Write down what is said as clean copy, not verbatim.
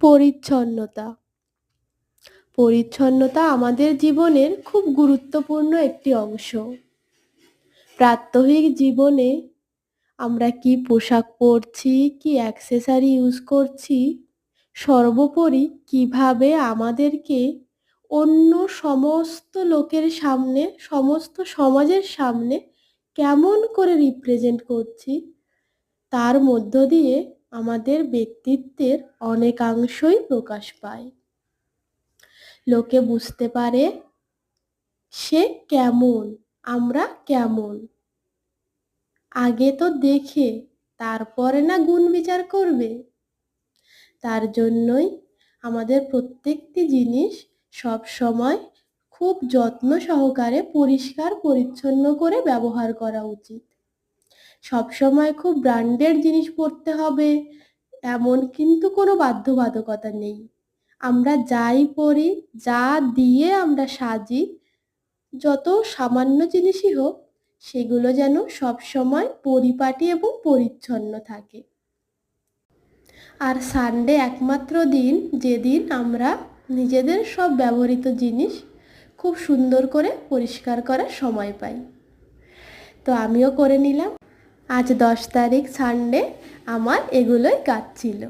পরিচ্ছন্নতা। পরিচ্ছন্নতা আমাদের জীবনের খুব গুরুত্বপূর্ণ একটি অংশ। প্রাত্যহিক জীবনে আমরা কি পোশাক পরছি, কি অ্যাক্সেসরি ইউজ করছি, সর্বোপরি কিভাবে আমাদেরকে অন্য সমস্ত লোকের সামনে, সমস্ত সমাজের সামনে কেমন করে রিপ্রেজেন্ট করছি, তার মধ্য দিয়ে আমাদের ব্যক্তিত্বের অনেকাংশই প্রকাশ পায়। লোকে বুঝতে পারে সে কেমন, আমরা কেমন। আগে তো দেখে তারপরে না গুণ বিচার করবে। তার জন্যই আমাদের প্রত্যেকটি জিনিস সব সময় খুব যত্ন সহকারে পরিষ্কার পরিচ্ছন্ন করে ব্যবহার করা উচিত। সব সময় খুব ব্র্যান্ডেড জিনিস পরতে হবে এমন কিন্তু কোনো বাধ্যবাধকতা নেই। আমরা যাই পরি, যা দিয়ে আমরা সাজি, যত সামান্য জিনিসই হোক, সেগুলো যেন সবসময় পরিপাটি এবং পরিচ্ছন্ন থাকে। আর সানডে একমাত্র দিন যেদিন আমরা নিজেদের সব ব্যবহৃত জিনিস খুব সুন্দর করে পরিষ্কার করার সময় পাই। তো আমিও করে নিলাম। আজ 10 তারিখ সানডে, আমার এগুলোই কাজ ছিল।